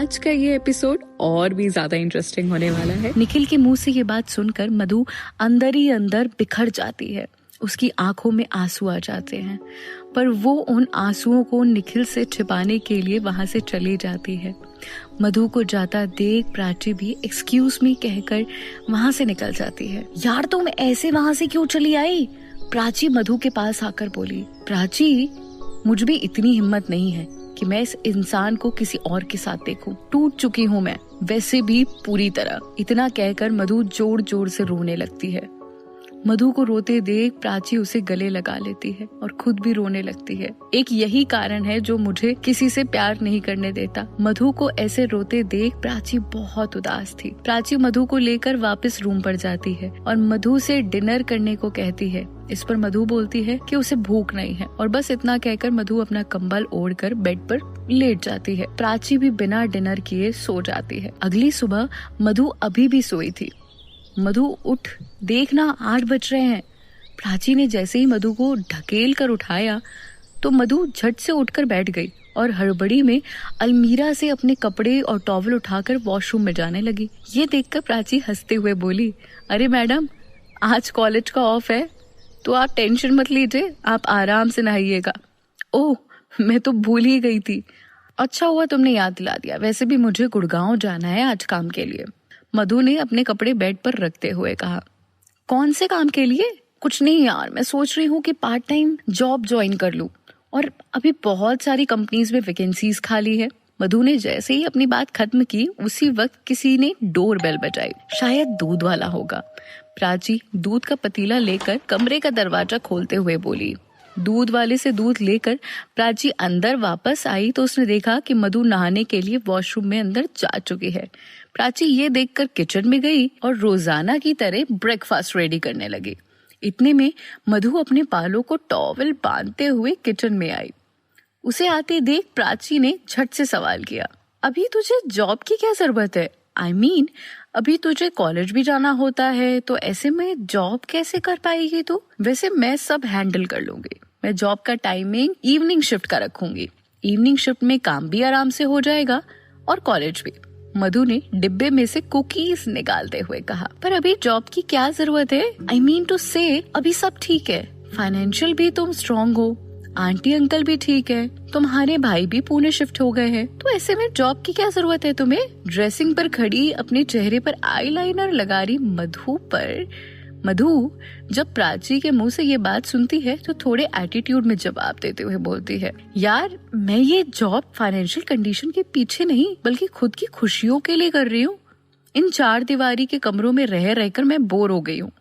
आज का ये एपिसोड और भी ज्यादा इंटरेस्टिंग होने वाला है। निखिल के मुंह से ये बात सुनकर मधु अंदर ही अंदर बिखर जाती है। उसकी आंखों में आंसू आ जाते हैं, पर वो उन आंसुओं को निखिल से छिपाने के लिए वहां से चली जाती है। मधु को जाता देख प्राची भी एक्सक्यूज मी कहकर वहां से निकल जाती है। यार तुम ऐसे वहां से क्यों चली आई? प्राची मधु के पास आकर बोली। प्राची, मुझ में इतनी हिम्मत नहीं है कि मैं इस इंसान को किसी और के साथ देखूं। टूट चुकी हूँ मैं, वैसे भी पूरी तरह। इतना कहकर मधु जोर जोर से रोने लगती है। मधु को रोते देख प्राची उसे गले लगा लेती है और खुद भी रोने लगती है। एक यही कारण है जो मुझे किसी से प्यार नहीं करने देता। मधु को ऐसे रोते देख प्राची बहुत उदास थी। प्राची मधु को लेकर वापस रूम पर जाती है और मधु से डिनर करने को कहती है। इस पर मधु बोलती है कि उसे भूख नहीं है और बस इतना कहकर मधु अपना कंबल ओढ़कर बेड पर लेट जाती है। प्राची भी बिना डिनर किए सो जाती है। अगली सुबह मधु अभी भी सोई थी। मधु उठ, देखना 8 बज रहे हैं। प्राची ने जैसे ही मधु को ढकेल कर उठाया तो मधु झट से उठकर बैठ गई और हड़बड़ी में अलमीरा से अपने कपड़े और टॉवल उठाकर वॉशरूम में जाने लगी। ये देखकर प्राची हंसते हुए बोली, अरे मैडम, आज कॉलेज का ऑफ है तो आप टेंशन मत लीजिए, आप आराम से नहाइएगा। ओह, मैं तो भूल ही गई थी। अच्छा हुआ तुमने याद दिला दिया, वैसे भी मुझे गुड़गांव जाना है आज काम के लिए। मधु ने अपने कपड़े बेड पर रखते हुए कहा। कौन से काम के लिए? कुछ नहीं यार, मैं सोच रही हूँ कि पार्ट टाइम जॉब ज्वाइन कर लूँ और अभी बहुत सारी कंपनीज में वैकेंसीज खाली है। मधु ने जैसे ही अपनी बात खत्म की उसी वक्त किसी ने डोर बेल बजाई। शायद दूध वाला होगा। प्राची दूध का पतीला लेकर कमरे का दरवाजा खोलते हुए बोली। दूध वाले से दूध लेकर प्राची अंदर वापस आई तो उसने देखा कि मधु नहाने के लिए वॉशरूम में अंदर जा चुकी है। प्राची ये देखकर किचन में गई और रोजाना की तरह ब्रेकफास्ट रेडी करने लगी। इतने में मधु अपने बालों को टॉवल बांधते हुए किचन में आई। उसे आते देख प्राची ने झट से सवाल किया, अभी तुझे जॉब की क्या जरूरत है? आई मीन, अभी तुझे कॉलेज भी जाना होता है तो ऐसे में जॉब कैसे कर पाएगी तू? वैसे मैं सब हैंडल कर लूंगी। मैं जॉब का टाइमिंग इवनिंग शिफ्ट का रखूंगी। इवनिंग शिफ्ट में काम भी आराम से हो जाएगा और कॉलेज भी। मधु ने डिब्बे में से कुकीज निकालते हुए कहा। पर अभी जॉब की क्या जरूरत है? आई मीन टू से अभी सब ठीक है, फाइनेंशियल भी तुम स्ट्रॉन्ग हो, आंटी अंकल भी ठीक है, तुम्हारे भाई भी पुणे शिफ्ट हो गए हैं, तो ऐसे में जॉब की क्या जरूरत है तुम्हें? ड्रेसिंग पर खड़ी अपने चेहरे पर आईलाइनर लगा रही मधु जब प्राची के मुंह से ये बात सुनती है तो थोड़े एटीट्यूड में जवाब देते हुए बोलती है, यार मैं ये जॉब फाइनेंशियल कंडीशन के पीछे नहीं बल्कि खुद की खुशियों के लिए कर रही हूँ। इन 4 दीवारी के कमरों में रह रहकर मैं बोर हो गई हूँ,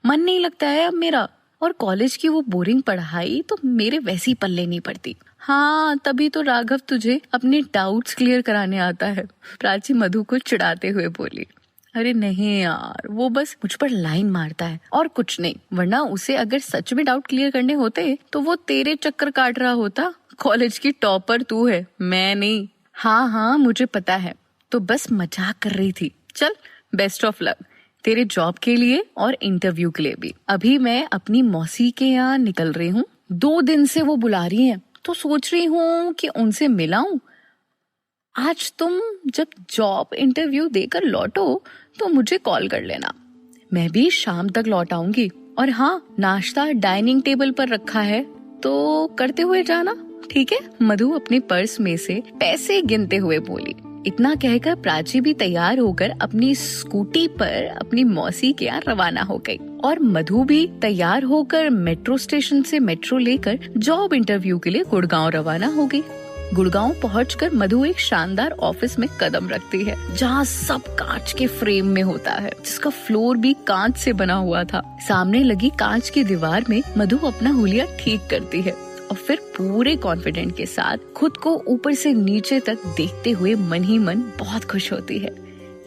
मन नहीं लगता है अब मेरा, और कॉलेज की वो बोरिंग पढ़ाई तो मेरे वैसी पल्ले नहीं पड़ती। हाँ, तभी तो राघव तुझे अपने डाउट्स क्लियर कराने आता है। प्राची मधु को चिढ़ाते हुए बोली। अरे नहीं यार, वो बस मुझ पर लाइन मारता है और कुछ नहीं, वरना उसे अगर सच में डाउट क्लियर करने होते तो वो तेरे चक्कर काट रहा होता। कॉलेज की टॉपर तू है, मैं नहीं। हाँ, मुझे पता है, तो बस मजाक कर रही थी। चल, बेस्ट ऑफ लक तेरे जॉब के लिए और इंटरव्यू के लिए भी। अभी मैं अपनी मौसी के यहाँ निकल रही हूँ, 2 दिन से वो बुला रही हैं, तो सोच रही हूँ कि उनसे मिलाऊं। आज तुम जब जॉब इंटरव्यू देकर लौटो तो मुझे कॉल कर लेना, मैं भी शाम तक लौट आऊंगी। और हाँ, नाश्ता डाइनिंग टेबल पर रखा है तो करते हुए जाना, ठीक है? मधु अपने पर्स में से पैसे गिनते हुए बोली। इतना कहकर प्राची भी तैयार होकर अपनी स्कूटी पर अपनी मौसी के यहाँ रवाना हो गई और मधु भी तैयार होकर मेट्रो स्टेशन से मेट्रो लेकर जॉब इंटरव्यू के लिए गुड़गांव रवाना हो गई। गुड़गांव पहुंचकर मधु एक शानदार ऑफिस में कदम रखती है जहां सब कांच के फ्रेम में होता है, जिसका फ्लोर भी कांच से बना हुआ था। सामने लगी कांच की दीवार में मधु अपना हुलिया ठीक करती है और फिर पूरे कॉन्फिडेंट के साथ खुद को ऊपर से नीचे तक देखते हुए मन ही मन बहुत खुश होती है,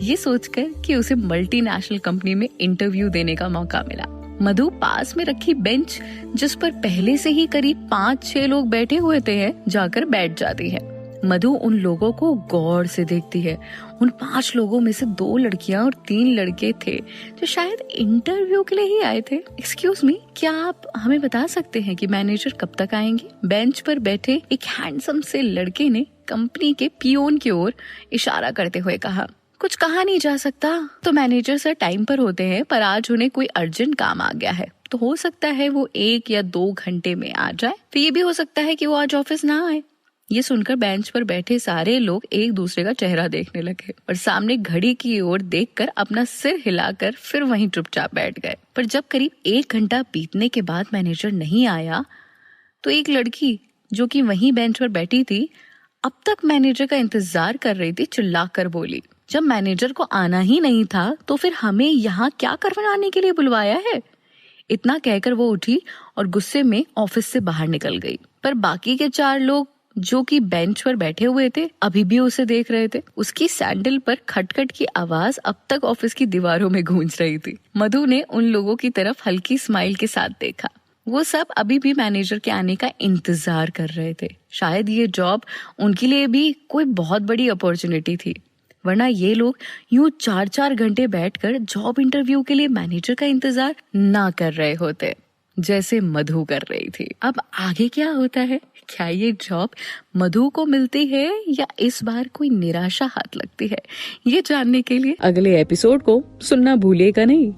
ये सोचकर कि उसे मल्टीनेशनल कंपनी में इंटरव्यू देने का मौका मिला। मधु पास में रखी बेंच जिस पर पहले से ही करीब 5-6 लोग बैठे हुए थे जाकर बैठ जाती है। मधु उन लोगों को गौर से देखती है। उन 5 लोगों में से 2 लड़कियां और 3 लड़के थे जो शायद इंटरव्यू के लिए ही आए थे। एक्सक्यूज मी, क्या आप हमें बता सकते हैं कि मैनेजर कब तक आएंगे? बेंच पर बैठे एक हैंडसम से लड़के ने कंपनी के पियोन की ओर इशारा करते हुए कहा। कुछ कहा नहीं जा सकता, तो मैनेजर सर टाइम पर होते हैं, पर आज उन्हें कोई अर्जेंट काम आ गया है, तो हो सकता है वो 1 या 2 घंटे में आ जाए। तो ये भी हो सकता है कि वो आज ऑफिस ना आए। ये सुनकर बेंच पर बैठे सारे लोग एक दूसरे का चेहरा देखने लगे और सामने घड़ी की ओर देखकर अपना सिर हिलाकर फिर वहीं चुपचाप बैठ गए। पर जब करीब 1 घंटा बीतने के बाद मैनेजर नहीं आया, तो एक लड़की जो कि वहीं बेंच पर बैठी थी, अब तक मैनेजर का इंतजार कर रही थी, चिल्लाकर बोली, जब मैनेजर को आना ही नहीं था तो फिर हमें यहाँ क्या करवाने के लिए बुलवाया है? इतना कहकर वो उठी और गुस्से में ऑफिस से बाहर निकल गई। पर बाकी के 4 लोग जो कि बेंच पर बैठे हुए थे अभी भी उसे देख रहे थे। उसकी सैंडल पर खटखट की आवाज अब तक ऑफिस की दीवारों में गूंज रही थी। मधु ने उन लोगों की तरफ हल्की स्माइल के साथ देखा। वो सब अभी भी मैनेजर के आने का इंतजार कर रहे थे। शायद ये जॉब उनके लिए भी कोई बहुत बड़ी अपॉर्चुनिटी थी, वरना ये लोग यूं 4-4 घंटे बैठकर जॉब इंटरव्यू के लिए मैनेजर का इंतजार ना कर रहे होते, जैसे मधु कर रही थी। अब आगे क्या होता है? क्या ये जॉब मधु को मिलती है या इस बार कोई निराशा हाथ लगती है? ये जानने के लिए अगले एपिसोड को सुनना भूलिएगा नहीं।